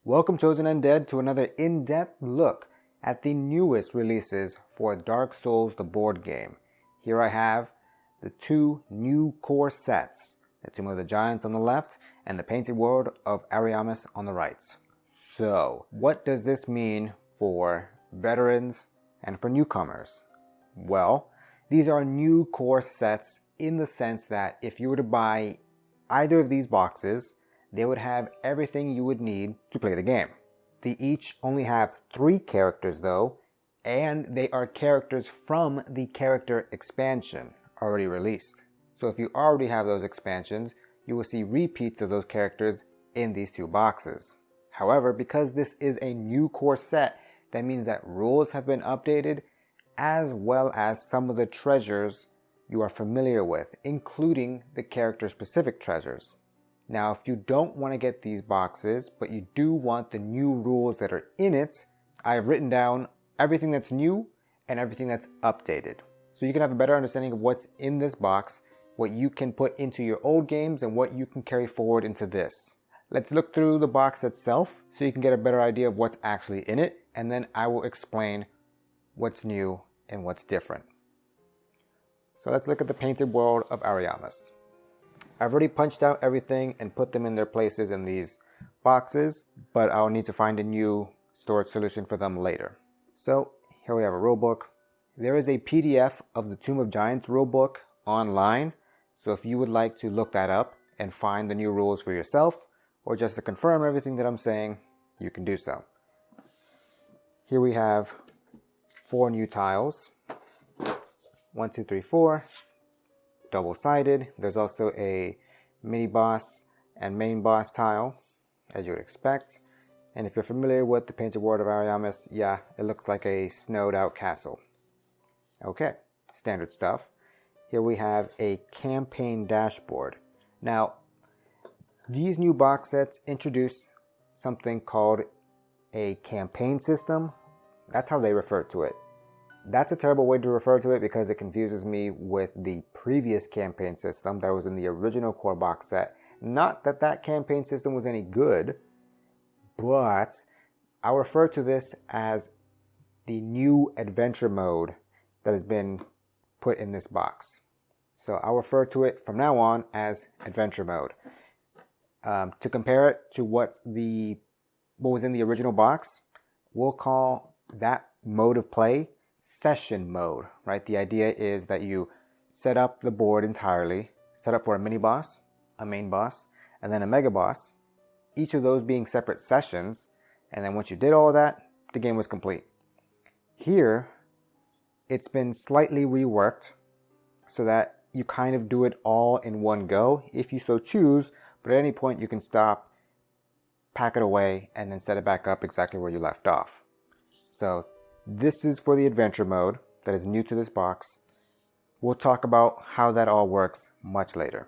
Welcome, Chosen Undead, to another in-depth look at the newest releases for Dark Souls the board game. Here I have the two new core sets, the Tomb of the Giants on the left and the Painted World of Ariamis on the right. So, what does this mean for veterans and for newcomers? Well, these are new core sets in the sense that if you were to buy either of these boxes, they would have everything you would need to play the game. They each only have 3 characters though, and they are characters from the character expansion already released. So if you already have those expansions, you will see repeats of those characters in these 2 boxes. However, because this is a new core set, that means that rules have been updated, as well as some of the treasures you are familiar with, including the character-specific treasures. Now, if you don't want to get these boxes, but you do want the new rules that are in it, I've written down everything that's new and everything that's updated. So you can have a better understanding of what's in this box, what you can put into your old games, and what you can carry forward into this. Let's look through the box itself so you can get a better idea of what's actually in it, and then I will explain what's new and what's different. So let's look at the Painted World of Ariamis. I've already punched out everything and put them in their places in these boxes, but I'll need to find a new storage solution for them later. So here we have a rulebook. There is a PDF of the Tomb of Giants rulebook online, so if you would like to look that up and find the new rules for yourself, or just to confirm everything that I'm saying, you can do so. Here we have 4 new tiles. 1, 2, 3, 4. Double-sided. There's also a mini boss and main boss tile, as you would expect. And if you're familiar with the Painted World of Ariamis, yeah, it looks like a snowed out castle. Okay, standard stuff. Here we have a campaign dashboard. Now, these new box sets introduce something called a campaign system. That's how they refer to it. That's a terrible way to refer to it because it confuses me with the previous campaign system that was in the original core box set. Not that that campaign system was any good, but I'll refer to this as the new adventure mode that has been put in this box. So I'll refer to it from now on as adventure mode. To compare it to what was in the original box, we'll call that mode of play session mode, right? The idea is that you set up the board entirely, set up for a mini boss, a main boss, and then a mega boss, each of those being separate sessions, and then once you did all of that, the game was complete. Here, it's been slightly reworked so that you kind of do it all in one go, if you so choose, but at any point you can stop, pack it away, and then set it back up exactly where you left off. So this is for the adventure mode that is new to this box. We'll talk about how that all works much later.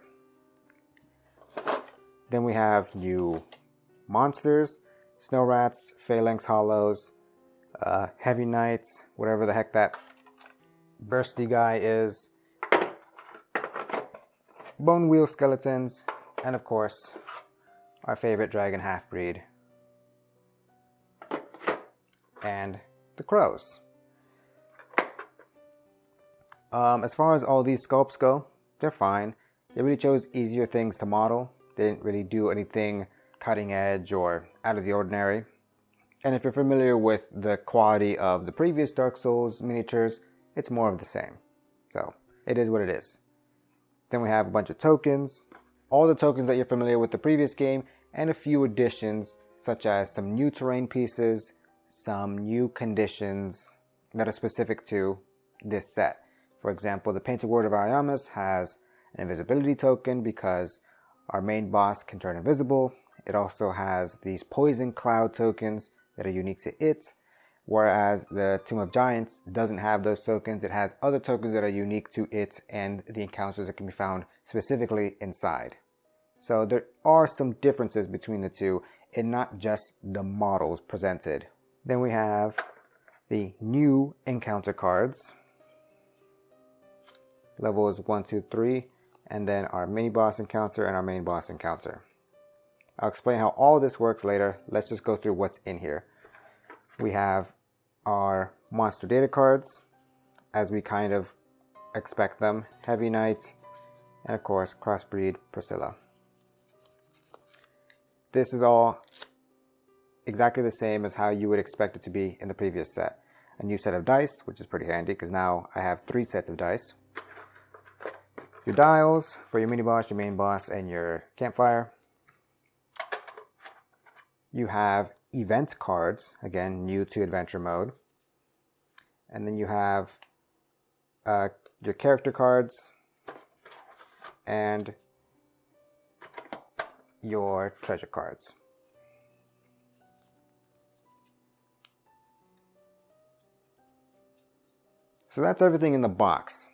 Then we have new monsters, snow rats, phalanx hollows, heavy knights, whatever the heck that bursty guy is, bone wheel skeletons, and of course, our favorite dragon half-breed, and the crows. As far as all these sculpts go, they're fine. They really chose easier things to model. They didn't really do anything cutting edge or out of the ordinary. And if you're familiar with the quality of the previous Dark Souls miniatures, it's more of the same. So it is what it is. Then we have a bunch of tokens, all the tokens that you're familiar with the previous game, and a few additions such as some new terrain pieces, some new conditions that are specific to this set. For example, the Painted World of Ariamis has an invisibility token because our main boss can turn invisible. It also has these poison cloud tokens that are unique to it, whereas the Tomb of Giants doesn't have those tokens. It has other tokens that are unique to it and the encounters that can be found specifically inside. So there are some differences between the two and not just the models presented. Then we have the new encounter cards. Levels 1, 2, 3, and then our mini boss encounter and our main boss encounter. I'll explain how all this works later. Let's just go through what's in here. We have our monster data cards, as we kind of expect them. Heavy Knight, and of course, Crossbreed Priscilla. This is all exactly the same as how you would expect it to be in the previous set. A new set of dice, which is pretty handy because now I have 3 sets of dice. Your dials for your mini boss, your main boss, and your campfire. You have event cards, again, new to adventure mode. And then you have your character cards and your treasure cards. So that's everything in the box.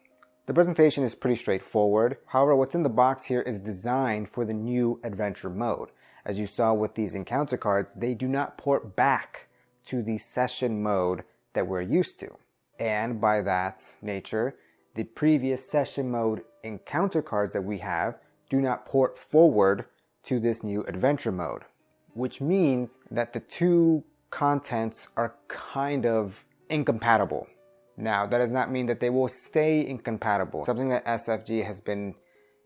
The presentation is pretty straightforward. However, what's in the box here is designed for the new adventure mode. As you saw with these encounter cards, they do not port back to the session mode that we're used to. And by that nature, the previous session mode encounter cards that we have do not port forward to this new adventure mode, which means that the two contents are kind of incompatible. Now, that does not mean that they will stay incompatible. Something that SFG has been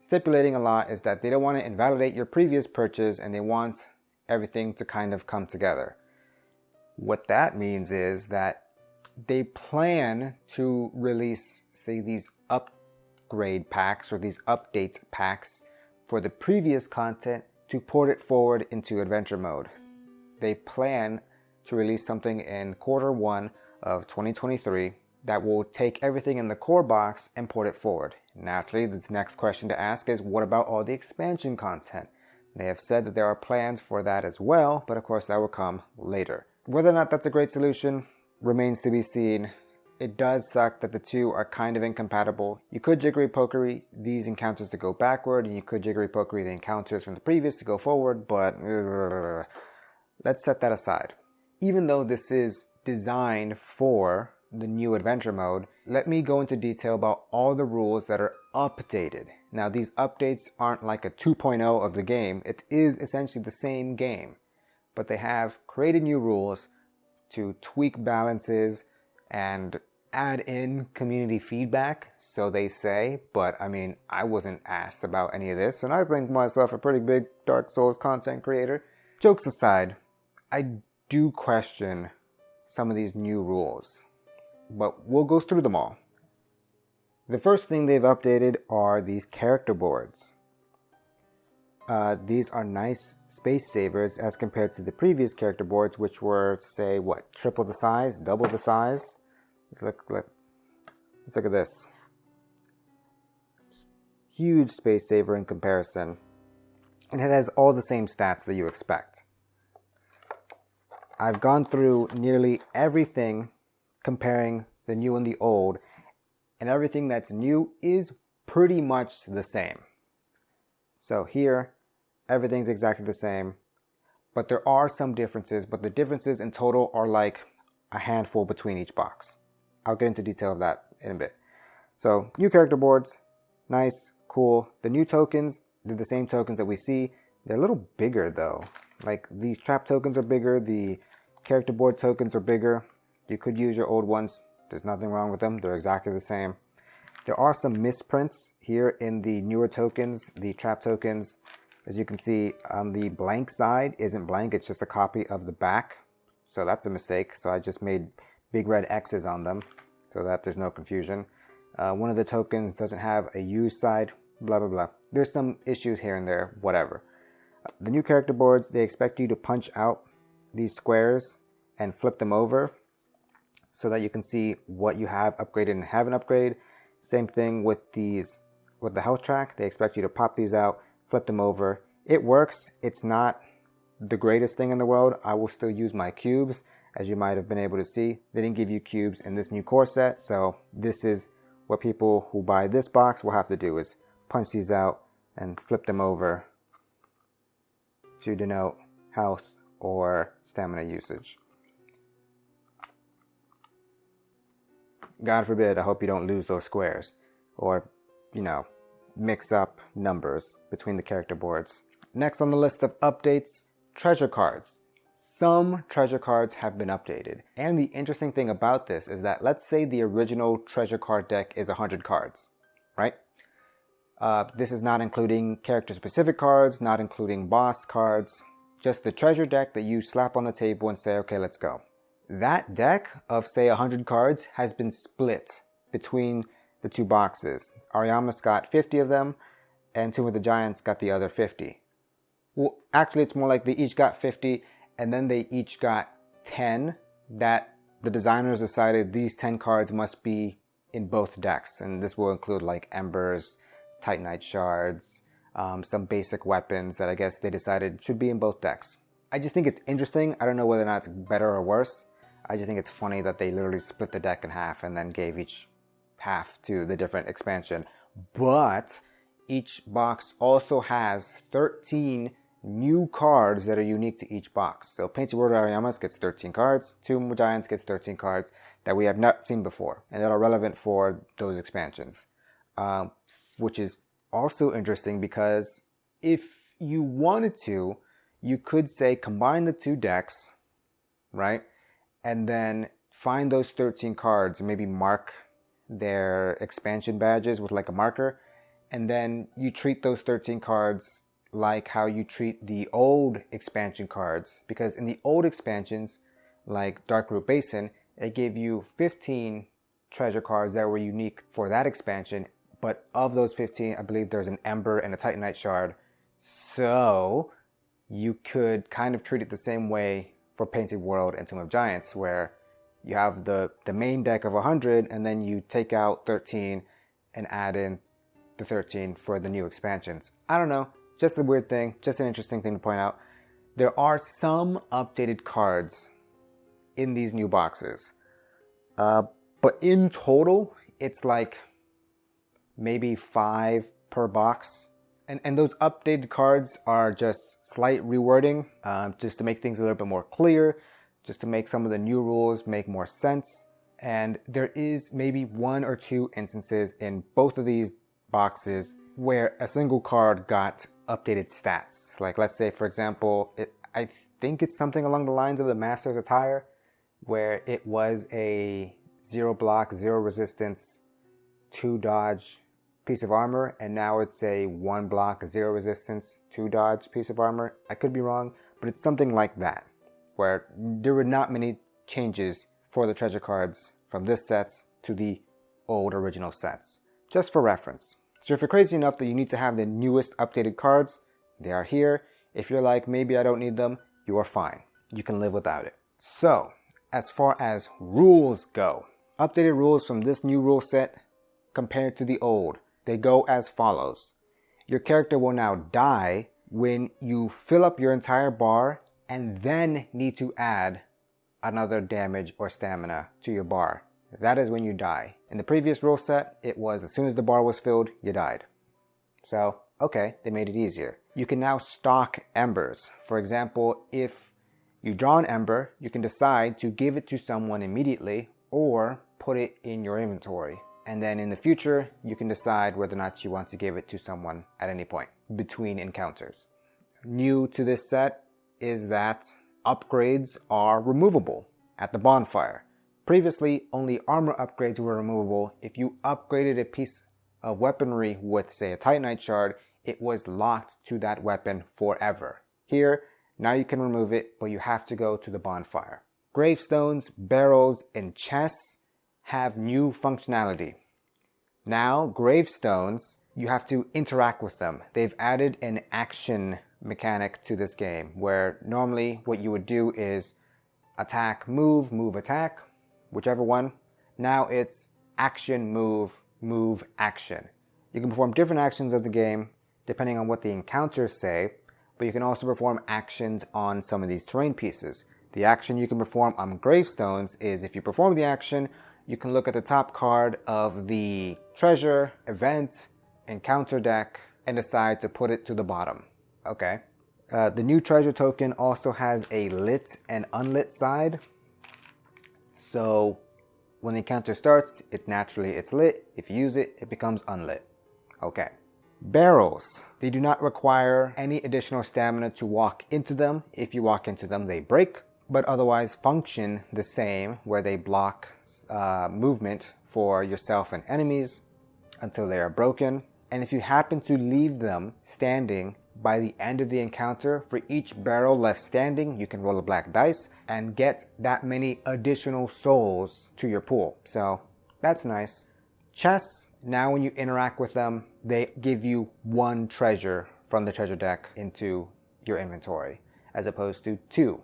stipulating a lot is that they don't want to invalidate your previous purchase and they want everything to kind of come together. What that means is that they plan to release, say, these upgrade packs or these update packs for the previous content to port it forward into adventure mode. They plan to release something in Q1 of 2023 that will take everything in the core box and port it forward. Naturally, this next question to ask is, what about all the expansion content? They have said that there are plans for that as well, but of course that will come later. Whether or not that's a great solution remains to be seen. It does suck that the two are kind of incompatible. You could jiggery-pokery these encounters to go backward, and you could jiggery-pokery the encounters from the previous to go forward, but let's set that aside. Even though this is designed for the new adventure mode, let me go into detail about all the rules that are updated. Now, these updates aren't like a 2.0 of the game. It is essentially the same game, but they have created new rules to tweak balances and add in community feedback, so they say, but I mean, I wasn't asked about any of this, and I think myself a pretty big Dark Souls content creator. Jokes aside, I do question some of these new rules, but we'll go through them all. The first thing they've updated are these character boards. These are nice space savers as compared to the previous character boards, which were, say, what, triple the size, double the size? Let's look at this. Huge space saver in comparison. And it has all the same stats that you expect. I've gone through nearly everything comparing the new and the old, and everything that's new is pretty much the same. So here, everything's exactly the same, but there are some differences, but the differences in total are like a handful between each box. I'll get into detail of that in a bit. So, new character boards, nice, cool. The new tokens, they're the same tokens that we see. They're a little bigger though. Like, these trap tokens are bigger, the character board tokens are bigger. You could use your old ones. There's nothing wrong with them. They're exactly the same. There are some misprints here in the newer tokens, the trap tokens. As you can see, on the blank side isn't blank, it's just a copy of the back. So that's a mistake. So I just made big red X's on them so that there's no confusion. One of the tokens doesn't have a use side, blah, blah, blah. There's some issues here and there, whatever. The new character boards, they expect you to punch out these squares and flip them over so that you can see what you have upgraded and haven't upgraded. Same thing with these, with the health track. They expect you to pop these out, flip them over. It works. It's not the greatest thing in the world. I will still use my cubes, as you might have been able to see. They didn't give you cubes in this new core set, so this is what people who buy this box will have to do, is punch these out and flip them over to denote health or stamina usage. God forbid, I hope you don't lose those squares or, you know, mix up numbers between the character boards. Next on the list of updates, treasure cards. Some treasure cards have been updated. And the interesting thing about this is that let's say the original treasure card deck is 100 cards, right? This is not including character-specific cards, not including boss cards, just the treasure deck that you slap on the table and say, okay, let's go. That deck of, say, 100 cards has been split between the two boxes. Aoyama's got 50 of them, and Tomb of the Giants got the other 50. Well, actually, it's more like they each got 50, and then they each got 10 that the designers decided these 10 cards must be in both decks. And this will include like Embers, Titanite Shards, some basic weapons that I guess they decided should be in both decks. I just think it's interesting. I don't know whether or not it's better or worse. I just think it's funny that they literally split the deck in half and then gave each half to the different expansion. But each box also has 13 new cards that are unique to each box. So Painted World of Aoyama's gets 13 cards, Tomb of Giants gets 13 cards that we have not seen before and that are relevant for those expansions. Which is also interesting because if you wanted to, you could say combine the two decks, right? And then find those 13 cards and maybe mark their expansion badges with like a marker. And then you treat those 13 cards like how you treat the old expansion cards, because in the old expansions like Darkroot Basin, it gave you 15 treasure cards that were unique for that expansion, but of those 15 I believe there's an Ember and a Titanite Shard, so you could kind of treat it the same way for Painted World and Tomb of Giants, where you have the main deck of 100 and then you take out 13 and add in the 13 for the new expansions. I don't know. Just a weird thing, just an interesting thing to point out. There are some updated cards in these new boxes. But in total, it's like maybe 5 per box. And those updated cards are just slight rewording, just to make things a little bit more clear, just to make some of the new rules make more sense. And there is maybe 1 or 2 instances in both of these boxes where a single card got updated stats. Like let's say, for example, I think it's something along the lines of the Master's Attire, where it was a 0 block, 0 resistance, 2 dodge piece of armor, and now it's a 1 block, 0 resistance, 2 dodge piece of armor. I could be wrong, but it's something like that, where there were not many changes for the treasure cards from this sets to the old original sets. Just for reference. So if you're crazy enough that you need to have the newest updated cards, they are here. If you're like, maybe I don't need them, you are fine. You can live without it. So, as far as rules go, updated rules from this new rule set compared to the old, they go as follows. Your character will now die when you fill up your entire bar and then need to add another damage or stamina to your bar. That is when you die. In the previous rule set, it was as soon as the bar was filled, you died. So, okay, they made it easier. You can now stock embers. For example, if you draw an ember, you can decide to give it to someone immediately or put it in your inventory. And then in the future, you can decide whether or not you want to give it to someone at any point between encounters. New to this set is that upgrades are removable at the bonfire. Previously, only armor upgrades were removable. If you upgraded a piece of weaponry with, say, a Titanite Shard, it was locked to that weapon forever. Here, now you can remove it, but you have to go to the bonfire. Gravestones, barrels, and chests have new functionality. Now, gravestones, you have to interact with them. They've added an action mechanic to this game, where normally what you would do is attack, move, move, attack, whichever one. Now it's action, move, move, action. You can perform different actions of the game depending on what the encounters say, but you can also perform actions on some of these terrain pieces. The action you can perform on gravestones is, if you perform the action, you can look at the top card of the treasure, event, encounter deck, and decide to put it to the bottom. Okay. The new treasure token also has a lit and unlit side. So when the encounter starts, it's lit. If you use it, it becomes unlit. Okay. Barrels. They do not require any additional stamina to walk into them. If you walk into them, they break, but otherwise function the same, where they block movement for yourself and enemies until they are broken. And if you happen to leave them standing by the end of the encounter, for each barrel left standing, you can roll a black dice and get that many additional souls to your pool. So that's nice. Chests, now when you interact with them, they give you 1 treasure from the treasure deck into your inventory, as opposed to 2.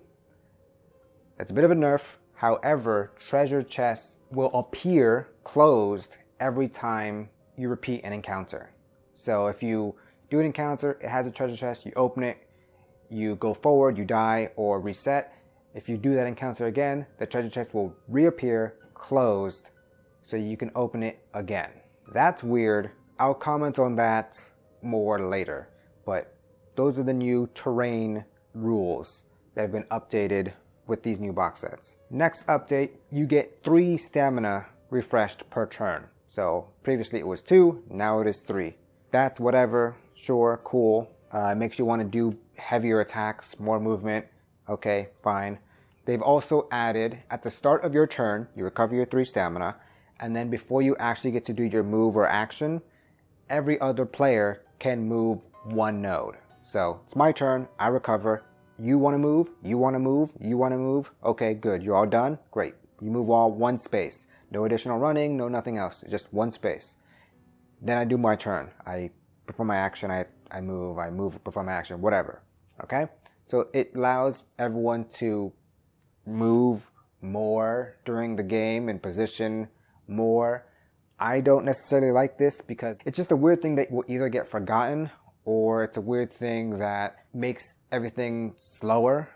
That's a bit of a nerf. However, treasure chests will appear closed every time you repeat an encounter. So if you do an encounter, it has a treasure chest, you open it, you go forward, you die, or reset. If you do that encounter again, the treasure chest will reappear closed, so you can open it again. That's weird. I'll comment on that more later, but those are the new terrain rules that have been updated with these new box sets. Next update, you get 3 stamina refreshed per turn. So previously it was 2, now it is 3. That's whatever, sure, cool. It makes you want to do heavier attacks, more movement. Okay, fine. They've also added, at the start of your turn, you recover your 3 stamina, and then before you actually get to do your move or action, every other player can move 1 node. So it's my turn, I recover, you want to move, you want to move, you want to move. Okay, good, you're all done, great. You move all 1 space. No additional running, no nothing else, just 1 space. Then I do my turn. I perform my action, I move, perform my action, whatever. Okay? So it allows everyone to move more during the game and position more. I don't necessarily like this because it's just a weird thing that will either get forgotten, or it's a weird thing that makes everything slower,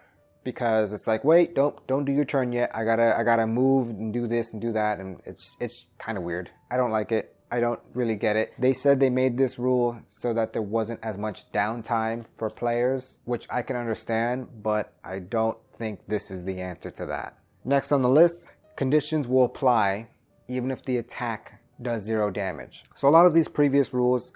because it's like, wait, don't do your turn yet. I gotta move and do this and do that, and it's kind of weird. I don't like it. I don't really get it. They said they made this rule so that there wasn't as much downtime for players, which I can understand, but I don't think this is the answer to that. Next on the list, conditions will apply even if the attack does 0 damage. So a lot of these previous rules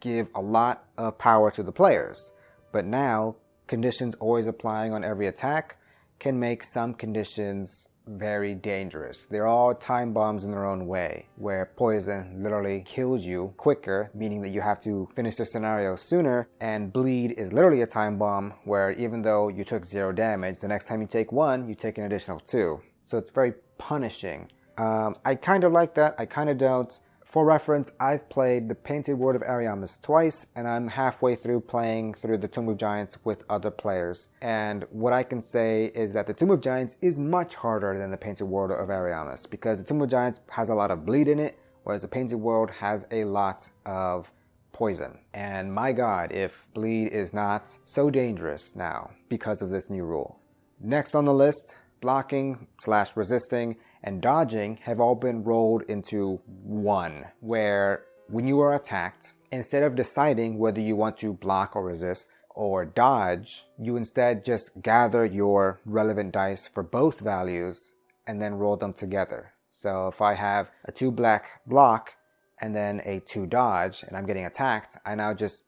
give a lot of power to the players, but now conditions always applying on every attack can make some conditions very dangerous. They're all time bombs in their own way, where poison literally kills you quicker, meaning that you have to finish the scenario sooner, and bleed is literally a time bomb, where even though you took 0 damage, the next time you take 1, you take an additional 2. So it's very punishing. I kind of like that, I kind of don't. For reference, I've played the Painted World of Ariamis twice, and I'm halfway through playing through the Tomb of Giants with other players. And what I can say is that the Tomb of Giants is much harder than the Painted World of Ariamis, because the Tomb of Giants has a lot of bleed in it, whereas the Painted World has a lot of poison. And my god, if bleed is not so dangerous now because of this new rule. Next on the list, blocking / resisting and dodging have all been rolled into 1, where when you are attacked, instead of deciding whether you want to block or resist or dodge, you instead just gather your relevant dice for both values and then roll them together. So if I have a 2 black block and then a 2 dodge and I'm getting attacked, I now just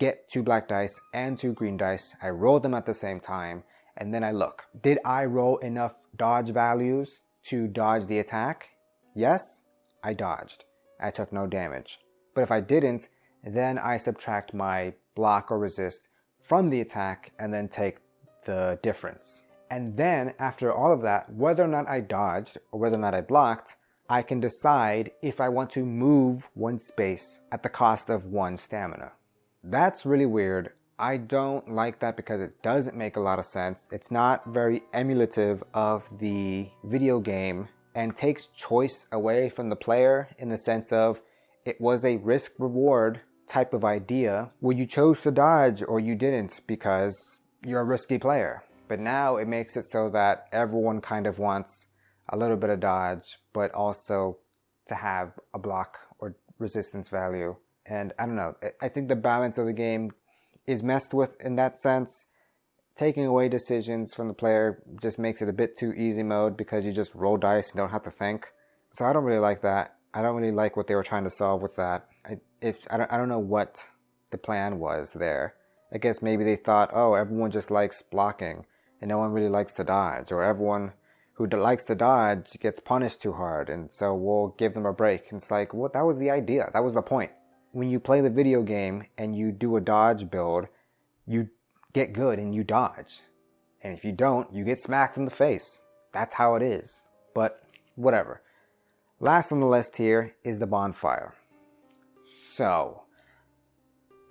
get 2 black dice and 2 green dice. I roll them at the same time, and then I look. Did I roll enough dodge values to dodge the attack? Yes, I dodged. I took no damage. But if I didn't, then I subtract my block or resist from the attack and then take the difference. And then after all of that, whether or not I dodged or whether or not I blocked, I can decide if I want to move 1 space at the cost of 1 stamina. That's really weird. I don't like that because it doesn't make a lot of sense. It's not very emulative of the video game and takes choice away from the player, in the sense of it was a risk-reward type of idea where you chose to dodge or you didn't because you're a risky player. But now it makes it so that everyone kind of wants a little bit of dodge, but also to have a block or resistance value. And I don't know, I think the balance of the game is messed with in that sense. Taking away decisions from the player just makes it a bit too easy mode, because you just roll dice and don't have to think. So I don't really like that. I don't really like what they were trying to solve with that. I don't know what the plan was there. I guess maybe they thought, oh, everyone just likes blocking and no one really likes to dodge, or everyone who likes to dodge gets punished too hard, and so we'll give them a break. And it's like, what? That was the idea. That was the point. When you play the video game and you do a dodge build, you get good and you dodge. And if you don't, you get smacked in the face. That's how it is. But whatever. Last on the list here is the bonfire. So,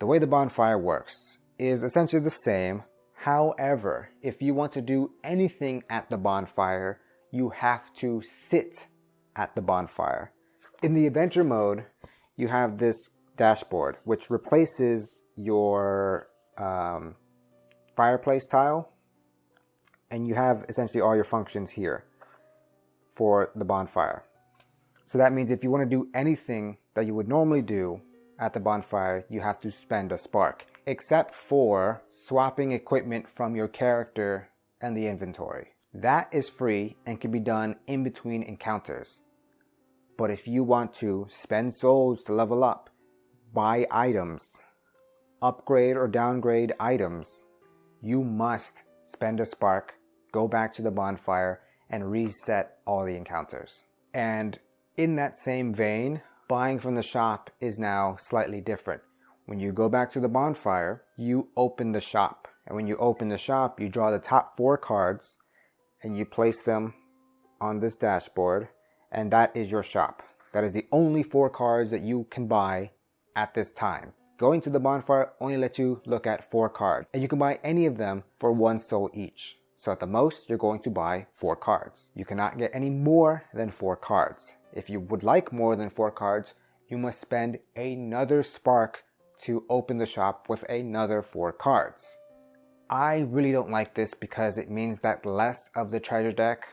the way the bonfire works is essentially the same. However, if you want to do anything at the bonfire, you have to sit at the bonfire. In the adventure mode, you have this dashboard, which replaces your fireplace tile, and you have essentially all your functions here for the bonfire. So that means if you want to do anything that you would normally do at the bonfire, you have to spend a spark, except for swapping equipment from your character and the inventory. That is free and can be done in between encounters. But if you want to spend souls to level up, buy items, upgrade or downgrade items, you must spend a spark, go back to the bonfire, and reset all the encounters. And in that same vein, buying from the shop is now slightly different. When you go back to the bonfire, you open the shop. And when you open the shop, you draw the top 4 cards and you place them on this dashboard, and that is your shop. That is the only 4 cards that you can buy at this time. Going to the bonfire only lets you look at 4 cards, and you can buy any of them for 1 soul each. So at the most, you're going to buy 4 cards. You cannot get any more than 4 cards. If you would like more than 4 cards, you must spend another spark to open the shop with another 4 cards. I really don't like this because it means that less of the treasure deck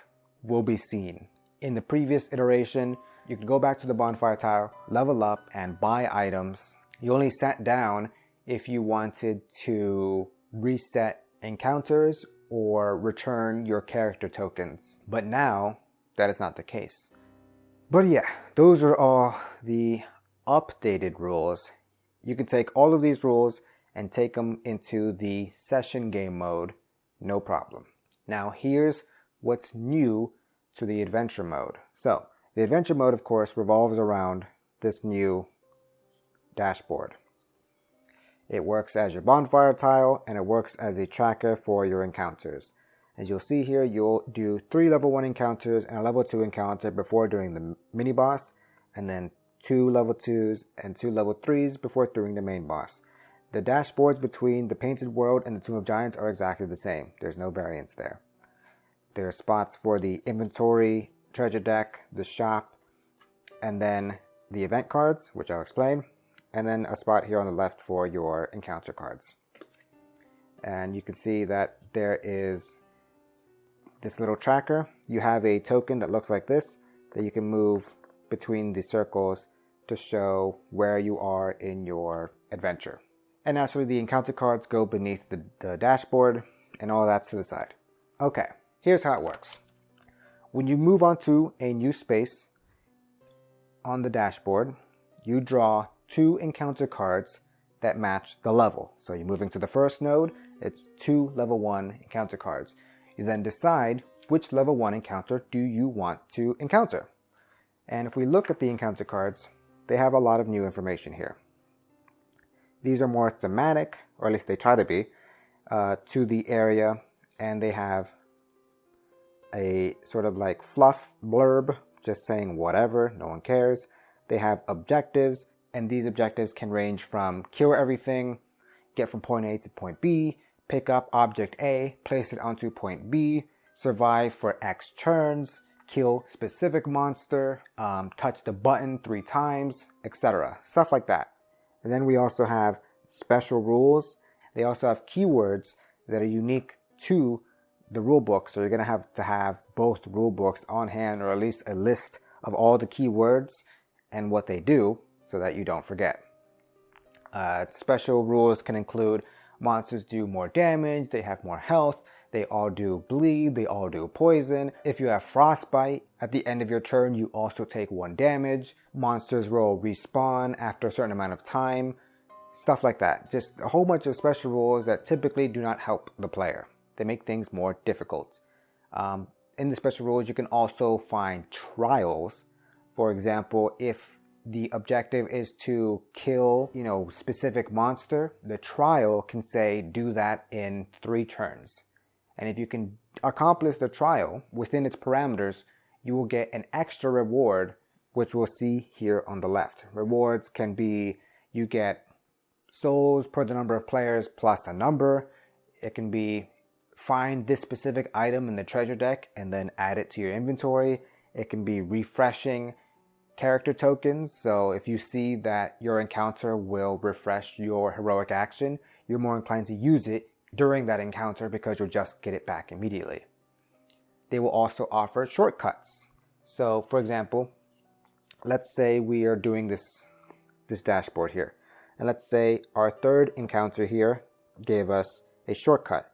will be seen. In the previous iteration, you could go back to the bonfire tile, level up, and buy items. You only sat down if you wanted to reset encounters or return your character tokens. But now, that is not the case. But yeah, those are all the updated rules. You can take all of these rules and take them into the session game mode, no problem. Now here's what's new to the adventure mode. So, the adventure mode, of course, revolves around this new dashboard. It works as your bonfire tile, and it works as a tracker for your encounters. As you'll see here, you'll do 3 level 1 encounters and a level 2 encounter before doing the mini boss, and then 2 level 2s and 2 level 3s before doing the main boss. The dashboards between the Painted World and the Tomb of Giants are exactly the same. There's no variance there. There are spots for the inventory, treasure deck, the shop, and then the event cards, which I'll explain, and then a spot here on the left for your encounter cards. And you can see that there is this little tracker. You have a token that looks like this that you can move between the circles to show where you are in your adventure. And naturally, the encounter cards go beneath the dashboard, and all that's to the side. Okay, here's how it works. When you move onto a new space on the dashboard, you draw 2 encounter cards that match the level. So you're moving to the first node, it's 2 level 1 encounter cards. You then decide which level 1 encounter do you want to encounter. And if we look at the encounter cards, they have a lot of new information here. These are more thematic, or at least they try to be, to the area, and they have a sort of like fluff blurb, just saying whatever, no one cares. They have objectives, and these objectives can range from kill everything, get from point A to point B, pick up object A, place it onto point B, survive for X turns, kill specific monster, touch the button 3 times, etc. Stuff like that. And then we also have special rules. They also have keywords that are unique to the rulebook. So you're going to have both rulebooks on hand, or at least a list of all the keywords and what they do so that you don't forget. Special rules can include monsters do more damage, they have more health, They all do bleed, they all do poison. If you have frostbite, at the end of your turn, you also take 1 damage. Monsters will respawn after a certain amount of time. Stuff like that. Just a whole bunch of special rules that typically do not help the player. They make things more difficult. In the special rules, you can also find trials. For example, if the objective is to kill, specific monster, the trial can say do that in 3 turns. And if you can accomplish the trial within its parameters, you will get an extra reward, which we'll see here on the left. Rewards can be, you get souls per the number of players plus a number. It can be find this specific item in the treasure deck and then add it to your inventory. It can be refreshing character tokens. So if you see that your encounter will refresh your heroic action, you're more inclined to use it during that encounter because you'll just get it back immediately. They will also offer shortcuts. So for example, let's say we are doing this dashboard here. And let's say our 3rd encounter here gave us a shortcut.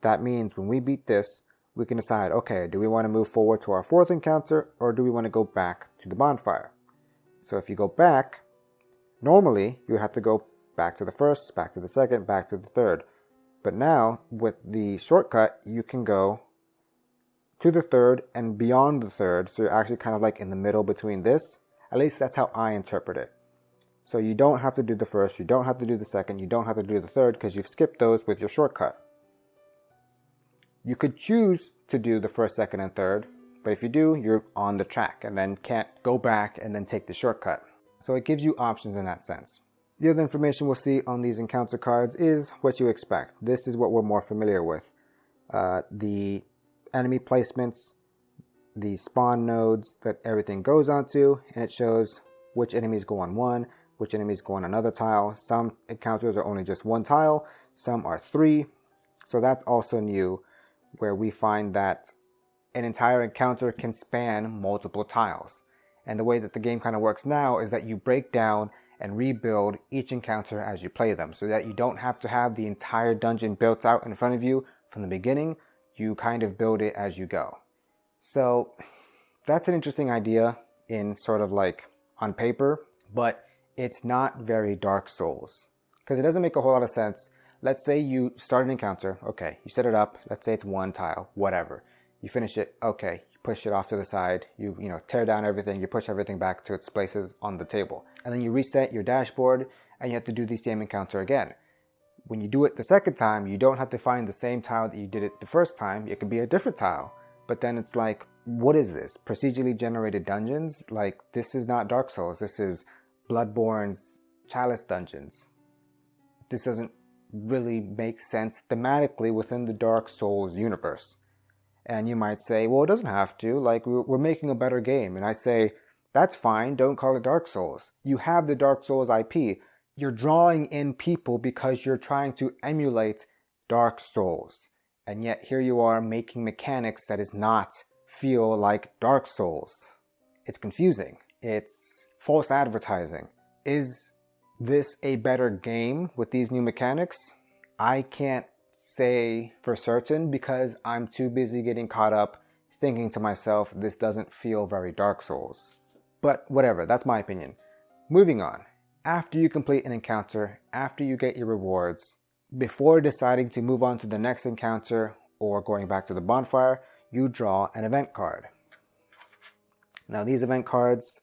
That means when we beat this, we can decide, okay, do we want to move forward to our 4th encounter or do we want to go back to the bonfire? So if you go back, normally you have to go back to the 1st, back to the 2nd, back to the 3rd. But now with the shortcut, you can go to the 3rd and beyond the 3rd. So you're actually kind of like in the middle between this. At least that's how I interpret it. So you don't have to do the 1st, you don't have to do the 2nd, you don't have to do the 3rd because you've skipped those with your shortcut. You could choose to do the 1st, 2nd, and 3rd, but if you do, you're on the track and then can't go back and then take the shortcut. So it gives you options in that sense. The other information we'll see on these encounter cards is what you expect. This is what we're more familiar with. The enemy placements, the spawn nodes that everything goes onto, and it shows which enemies go on one, which enemies go on another tile. Some encounters are only just 1 tile, some are 3. So that's also new, where we find that an entire encounter can span multiple tiles. And the way that the game kind of works now is that you break down and rebuild each encounter as you play them, so that you don't have to have the entire dungeon built out in front of you from the beginning. You kind of build it as you go. So that's an interesting idea in sort of like on paper, but it's not very Dark Souls because it doesn't make a whole lot of sense. Let's say you start an encounter, okay, you set it up, let's say it's 1 tile, whatever. You finish it, okay, you push it off to the side, you tear down everything, you push everything back to its places on the table. And then you reset your dashboard and you have to do the same encounter again. When you do it the 2nd time, you don't have to find the same tile that you did it the 1st time. It could be a different tile. But then it's like, what is this? Procedurally generated dungeons? Like, this is not Dark Souls. This is Bloodborne's Chalice dungeons. This doesn't really make sense thematically within the Dark Souls universe. And you might say, well, it doesn't have to. Like, we're making a better game. And I say, that's fine. Don't call it Dark Souls. You have the Dark Souls IP. You're drawing in people because you're trying to emulate Dark Souls. And yet here you are making mechanics that does not feel like Dark Souls. It's confusing. It's false advertising. Is this a better game with these new mechanics? I can't say for certain because I'm too busy getting caught up thinking to myself, this doesn't feel very Dark Souls. But whatever, that's my opinion. Moving on. After you complete an encounter, after you get your rewards, before deciding to move on to the next encounter or going back to the bonfire, you draw an event card. Now these event cards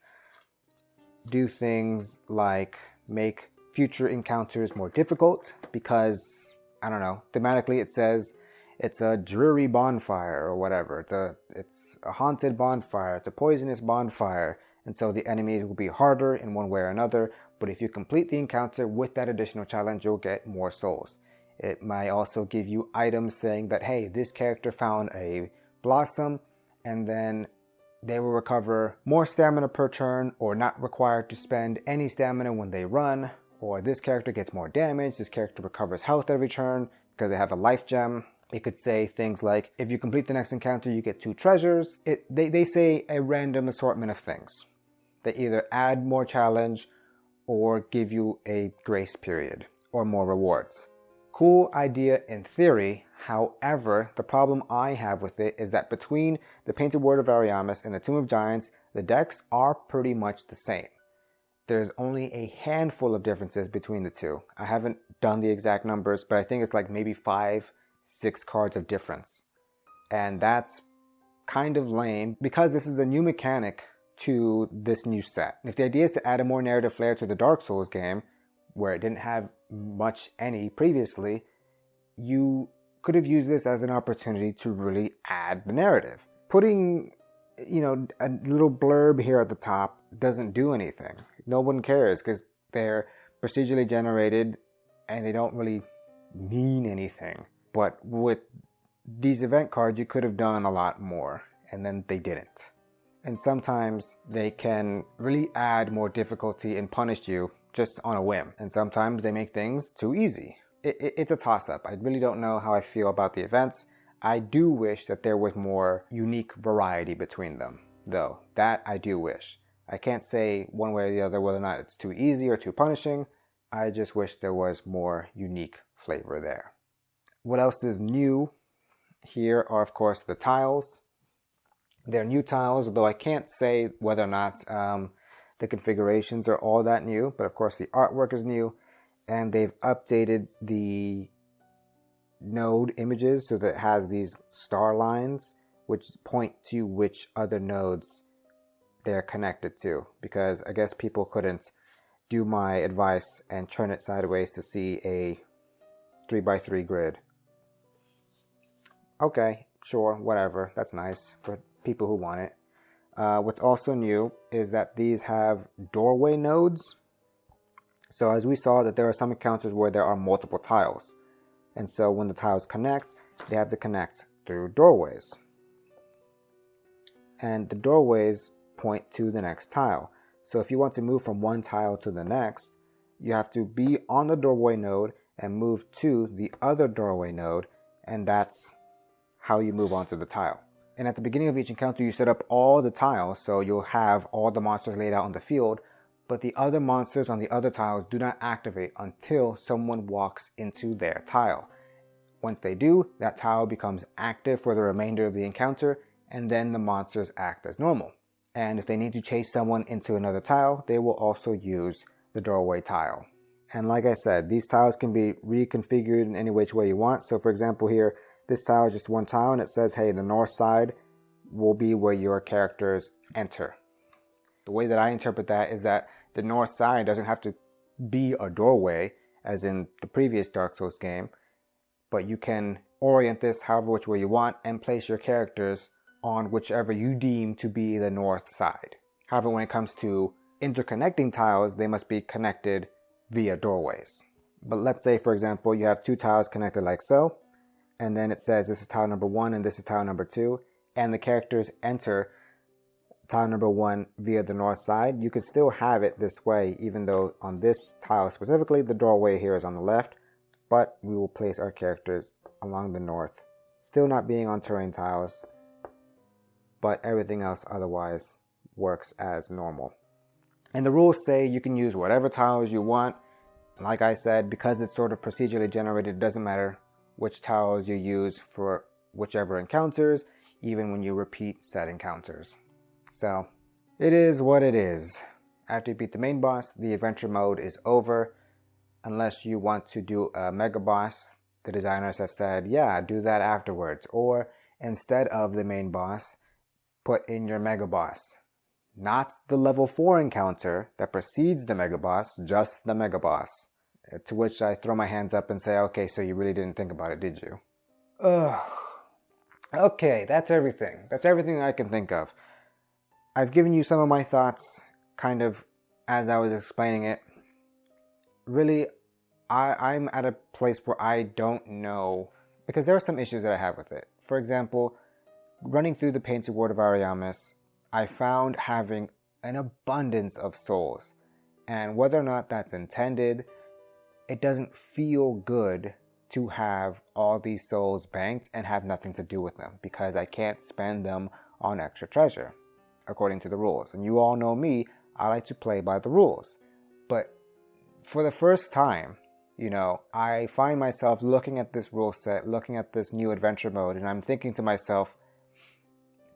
do things like make future encounters more difficult because, I don't know, thematically it says it's a dreary bonfire or whatever. It's a haunted bonfire, it's a poisonous bonfire, and so the enemies will be harder in one way or another. But if you complete the encounter with that additional challenge, you'll get more souls. It might also give you items saying that, hey, this character found a blossom, and then they will recover more stamina per turn or not required to spend any stamina when they run. Or this character gets more damage, this character recovers health every turn because they have a life gem. It could say things like, if you complete the next encounter, you get 2 treasures. They say a random assortment of things. They either add more challenge or give you a grace period or more rewards. Cool idea in theory. However, the problem I have with it is that between the Painted Word of Ariamis and the Tomb of Giants, the decks are pretty much the same. There's only a handful of differences between the two. I haven't done the exact numbers, but I think it's like maybe 5, 6 cards of difference. And that's kind of lame because this is a new mechanic to this new set. If the idea is to add a more narrative flair to the Dark Souls game, where it didn't have much any previously, you could have used this as an opportunity to really add the narrative. Putting, a little blurb here at the top doesn't do anything. No one cares because they're procedurally generated and they don't really mean anything. But with these event cards, you could have done a lot more, and then they didn't. And sometimes they can really add more difficulty and punish you just on a whim. And sometimes they make things too easy. It's a toss-up. I really don't know how I feel about the events. I do wish that there was more unique variety between them, though. That I do wish. I can't say one way or the other whether or not it's too easy or too punishing. I just wish there was more unique flavor there. What else is new? Here are, of course, the tiles. They're new tiles, though I can't say whether or not the configurations are all that new, but of course the artwork is new, and they've updated the node images so that it has these star lines which point to which other nodes they're connected to, because I guess people couldn't do my advice and turn it sideways to see a 3x3 grid. Okay, sure, whatever, that's nice for people who want it. What's also new is that these have doorway nodes. So as we saw, that there are some encounters where there are multiple tiles. And so when the tiles connect, they have to connect through doorways. And the doorways point to the next tile. So if you want to move from one tile to the next, you have to be on the doorway node and move to the other doorway node, and that's how you move onto the tile. And at the beginning of each encounter, you set up all the tiles, so you'll have all the monsters laid out on the field, but the other monsters on the other tiles do not activate until someone walks into their tile. Once they do, that tile becomes active for the remainder of the encounter, and then the monsters act as normal. And if they need to chase someone into another tile, they will also use the doorway tile. And like I said, these tiles can be reconfigured in any which way you want. So for example here, this tile is just one tile and it says, hey, the north side will be where your characters enter. The way that I interpret that is that the north side doesn't have to be a doorway, as in the previous Dark Souls game, but you can orient this however which way you want and place your characters on whichever you deem to be the north side. However, when it comes to interconnecting tiles, they must be connected via doorways. But let's say, for example, you have two tiles connected like so, and then it says this is tile number 1 and this is tile number 2, and the characters enter tile number 1 via the north side. You could still have it this way, even though on this tile specifically, the doorway here is on the left, but we will place our characters along the north, still not being on terrain tiles, but everything else otherwise works as normal. And the rules say you can use whatever tiles you want. Like I said, because it's sort of procedurally generated, it doesn't matter which tiles you use for whichever encounters, even when you repeat said encounters. So, it is what it is. After you beat the main boss, the adventure mode is over. Unless you want to do a mega boss, the designers have said, yeah, do that afterwards. Or instead of the main boss, put in your mega boss. Not the level 4 encounter that precedes the mega boss, just the mega boss. To which I throw my hands up and say, okay, so you really didn't think about it, did you? Okay, that's everything. That's everything I can think of. I've given you some of my thoughts kind of as I was explaining it. Really, I'm at a place where I don't know, because there are some issues that I have with it. For example, running through the Painted Word of Ariamis, I found having an abundance of souls. And whether or not that's intended, it doesn't feel good to have all these souls banked and have nothing to do with them, because I can't spend them on extra treasure, according to the rules. And you all know me, I like to play by the rules. But for the first time You know, I find myself looking at this rule set, looking at this new adventure mode, and I'm thinking to myself,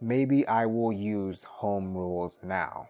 maybe I will use home rules now.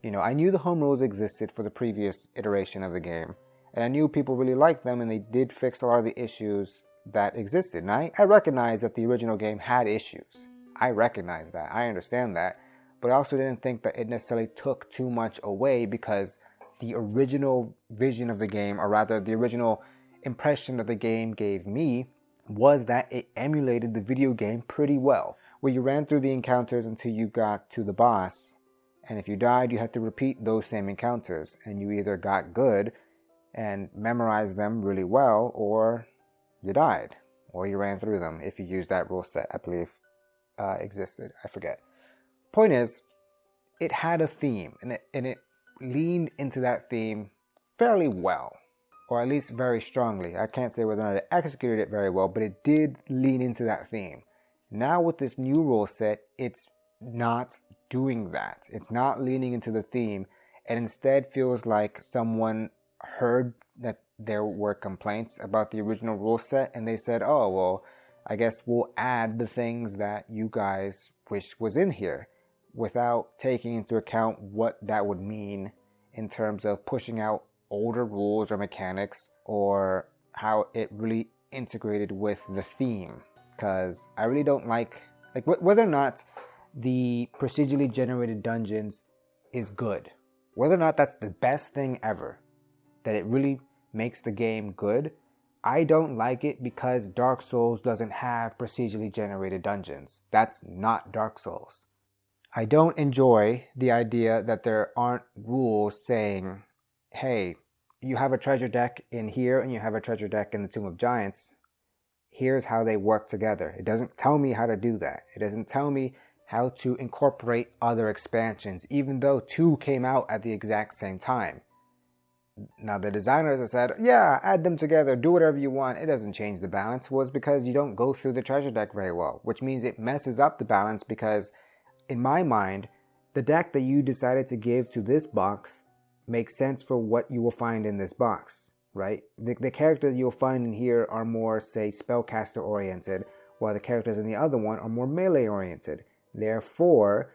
You know, I knew the home rules existed for the previous iteration of the game, and I knew people really liked them, and they did fix a lot of the issues that existed. And I recognize that the original game had issues. I recognize that. I understand that. But I also didn't think that it necessarily took too much away, because the original vision of the game, or rather the original impression that the game gave me, was that it emulated the video game pretty well, where you ran through the encounters until you got to the boss, and if you died, you had to repeat those same encounters, and you either got good and memorized them really well, or you died, or you ran through them if you used that rule set, I believe existed. I forget. Point is, it had a theme, and it leaned into that theme fairly well, or at least very strongly. I can't say whether or not it executed it very well, but it did lean into that theme. Now with this new rule set, it's not doing that. It's not leaning into the theme. It instead feels like someone heard that there were complaints about the original rule set, and they said, oh, well, I guess we'll add the things that you guys wish was in here, without taking into account what that would mean in terms of pushing out older rules or mechanics, or how it really integrated with the theme. Because I really don't like whether or not the procedurally generated dungeons is good, whether or not that's the best thing ever, that it really makes the game good. I don't like it because Dark Souls doesn't have procedurally generated dungeons. That's not Dark Souls. I don't enjoy the idea that there aren't rules saying, hey, you have a treasure deck in here and you have a treasure deck in the Tomb of Giants. Here's how they work together. It doesn't tell me how to do that. It doesn't tell me how to incorporate other expansions, even though 2 came out at the exact same time. Now the designers have said, yeah, add them together, do whatever you want. It doesn't change the balance. Was because you don't go through the treasure deck very well, which means it messes up the balance, because in my mind, the deck that you decided to give to this box makes sense for what you will find in this box, right? The characters you'll find in here are more, say, spellcaster oriented, while the characters in the other one are more melee oriented. Therefore,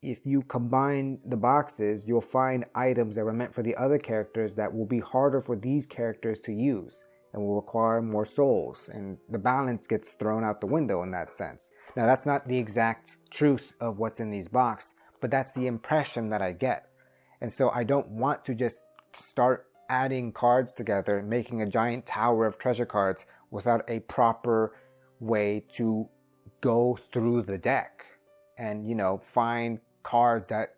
if you combine the boxes, you'll find items that were meant for the other characters that will be harder for these characters to use and will require more souls, and the balance gets thrown out the window in that sense. Now, that's not the exact truth of what's in these boxes, but that's the impression that I get. And so I don't want to just start adding cards together, making a giant tower of treasure cards without a proper way to go through the deck and, you know, find cards that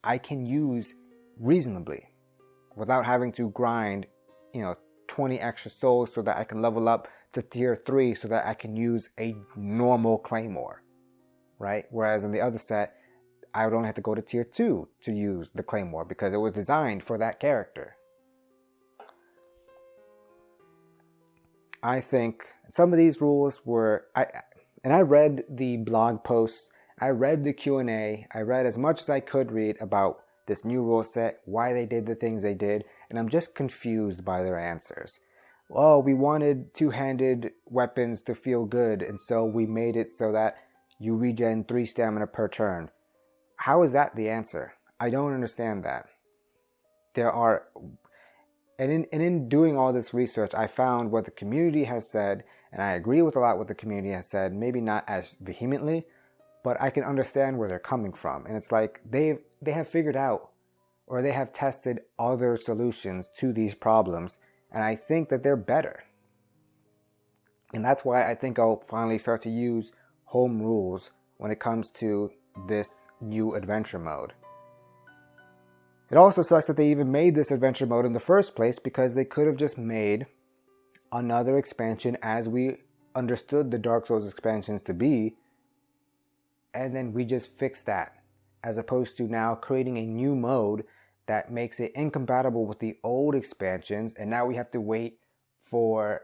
I can use reasonably without having to grind, 20 extra souls so that I can level up to tier 3 so that I can use a normal claymore, right? Whereas in the other set, I would only have to go to tier 2 to use the claymore because it was designed for that character. I think some of these rules were, I read the blog posts, I read the Q&A, I read as much as I could read about this new rule set, why they did the things they did, and I'm just confused by their answers. Oh, we wanted two-handed weapons to feel good, and so we made it so that you regen 3 stamina per turn. How is that the answer? I don't understand that. In doing all this research, I found what the community has said, and I agree with a lot what the community has said, maybe not as vehemently, but I can understand where they're coming from. And it's like they have figured out, or they have tested other solutions to these problems, and I think that they're better. And that's why I think I'll finally start to use home rules when it comes to this new adventure mode. It also sucks that they even made this adventure mode in the first place, because they could have just made another expansion as we understood the Dark Souls expansions to be, and then we just fixed that, as opposed to now creating a new mode that makes it incompatible with the old expansions, and now we have to wait for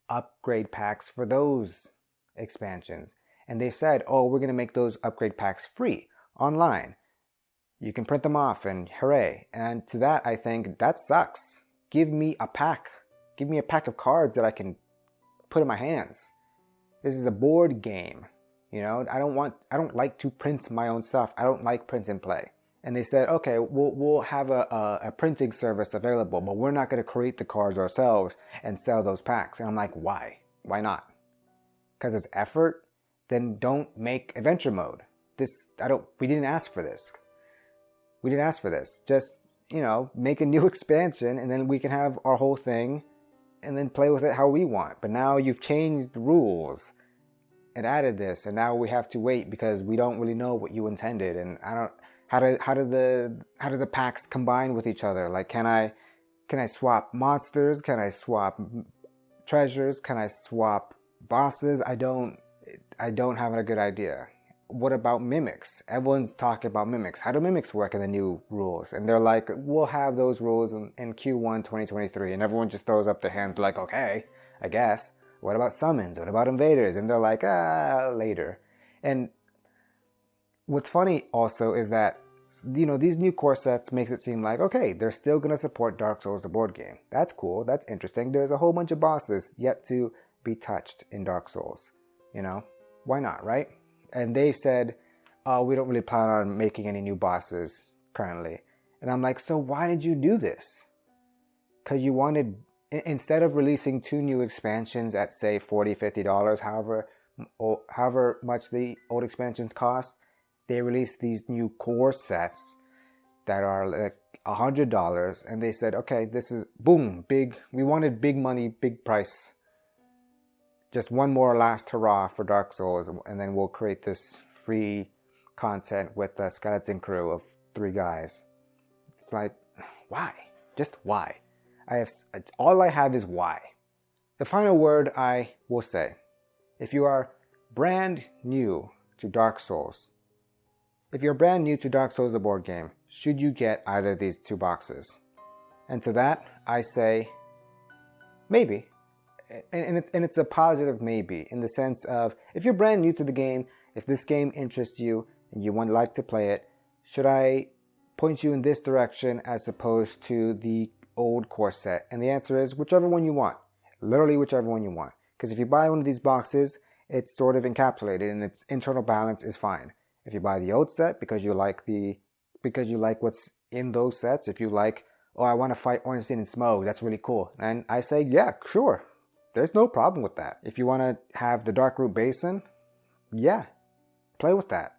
upgrade packs for those expansions. And they said, oh, we're going to make those upgrade packs free online. You can print them off and hooray. And to that, I think that sucks. Give me a pack Give me a pack of cards that I can put in my hands. This is a board game. You know, I don't like to print my own stuff. I don't like print and play. And they said, okay, we'll have a printing service available, but we're not going to create the cards ourselves and sell those packs. And I'm like, why? Why not? Because it's effort? Then don't make adventure mode. We didn't ask for this. We didn't ask for this. Just, you know, make a new expansion and then we can have our whole thing and then play with it how we want. But now you've changed the rules and added this, and now we have to wait because we don't really know what you intended. And how do the packs combine with each other? Like, can I swap monsters? Can I swap treasures? Can I swap bosses? I don't have a good idea. What about mimics? Everyone's talking about mimics. How do mimics work in the new rules? And they're like, we'll have those rules in Q1 2023. And everyone just throws up their hands like, okay, I guess. What about summons? What about invaders? And they're like, later. And what's funny also is that, you know, these new core sets makes it seem like, okay, they're still going to support Dark Souls, the board game. That's cool. That's interesting. There's a whole bunch of bosses yet to be touched in Dark Souls. You know, why not, right? And they said, we don't really plan on making any new bosses currently. And I'm like, so why did you do this? Because you wanted, instead of releasing 2 new expansions at, say, $40, $50, however much the old expansions cost, they released these new core sets that are like $100. And they said, okay, this is, boom, big. We wanted big money, big price. Just one more last hurrah for Dark Souls, and then we'll create this free content with the skeleton crew of 3 guys. It's like, why? Just why? All I have is why. The final word I will say, if you are brand new to Dark Souls, the board game, should you get either of these 2 boxes? And to that, I say, maybe. And it's a positive maybe, in the sense of, if you're brand new to the game, if this game interests you and you would like to play it, should I point you in this direction as opposed to the old core set? And the answer is whichever one you want. Literally whichever one you want. Because if you buy one of these boxes, it's sort of encapsulated and its internal balance is fine. If you buy the old set because you like what's in those sets, if you like, oh, I want to fight Ornstein and Smough, that's really cool. And I say, yeah, sure. There's no problem with that. If you want to have the Darkroot Basin, yeah, play with that.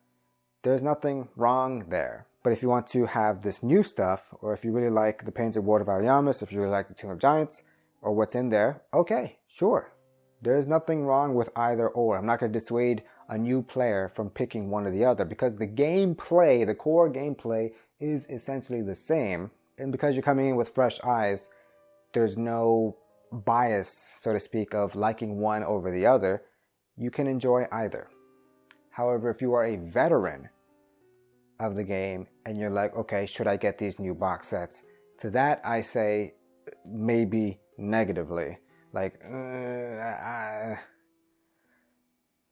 There's nothing wrong there. But if you want to have this new stuff, or if you really like the Painted Ward of Ariamis, if you really like the Tomb of Giants, or what's in there, okay, sure. There's nothing wrong with either or. I'm not going to dissuade a new player from picking one or the other, because the gameplay, the core gameplay, is essentially the same. And because you're coming in with fresh eyes, there's no bias, so to speak, of liking one over the other. You can enjoy either. However, if you are a veteran of the game and you're like, okay, should I get these new box sets? To that I say maybe negatively. Like,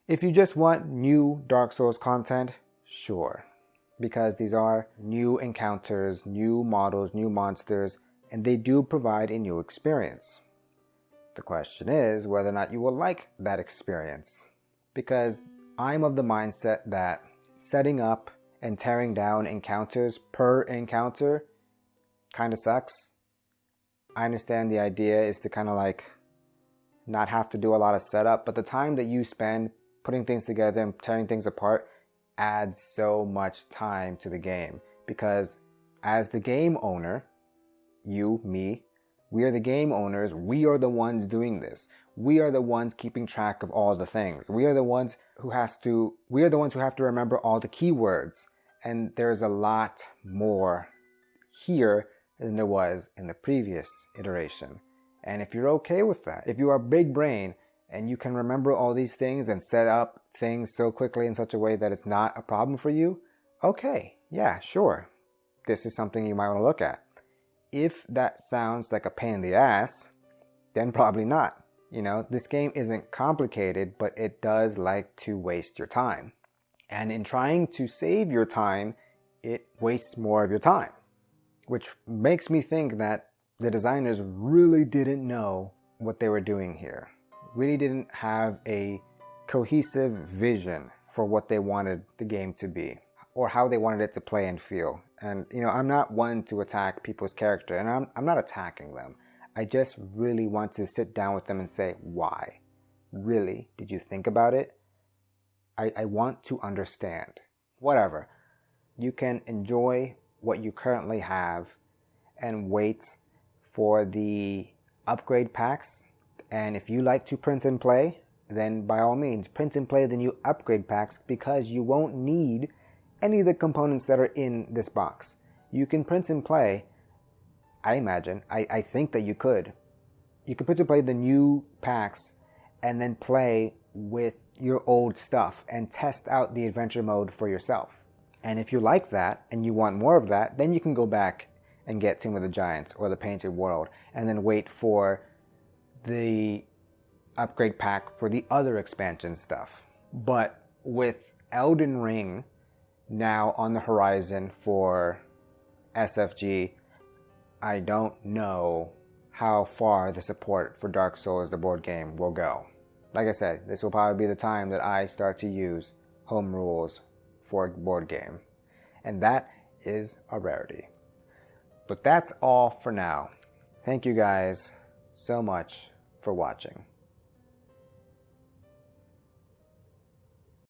if you just want new Dark Souls content, sure. Because these are new encounters, new models, new monsters, and they do provide a new experience. The question is whether or not you will like that experience. Because I'm of the mindset that setting up and tearing down encounters per encounter kind of sucks. I understand the idea is to kind of like not have to do a lot of setup, but the time that you spend putting things together and tearing things apart adds so much time to the game. Because as the game owner, you, me, we are the game owners. We are the ones doing this. We are the ones keeping track of all the things. We are the ones who have to remember all the keywords. And there's a lot more here than there was in the previous iteration. And if you're okay with that, if you are big brain and you can remember all these things and set up things so quickly in such a way that it's not a problem for you, okay, yeah, sure. This is something you might want to look at. If that sounds like a pain in the ass, then probably not. You know, this game isn't complicated, but it does like to waste your time. And in trying to save your time, it wastes more of your time. Which makes me think that the designers really didn't know what they were doing here. Really didn't have a cohesive vision for what they wanted the game to be or how they wanted it to play and feel. And I'm not one to attack people's character, and I'm not attacking them. I just really want to sit down with them and say, why? Really? Did you think about it? I want to understand. Whatever. You can enjoy what you currently have and wait for the upgrade packs. And if you like to print and play, then by all means, print and play the new upgrade packs, because you won't need any of the components that are in this box. You can print and play, I imagine, I think that you could. You can print and play the new packs and then play with your old stuff and test out the adventure mode for yourself. And if you like that and you want more of that, then you can go back and get Tomb of the Giants or the Painted World and then wait for the upgrade pack for the other expansion stuff. But with Elden Ring now on the horizon for SFG, I don't know how far the support for Dark Souls, the board game, will go. Like I said, this will probably be the time that I start to use home rules for a board game. And that is a rarity. But that's all for now. Thank you guys so much for watching.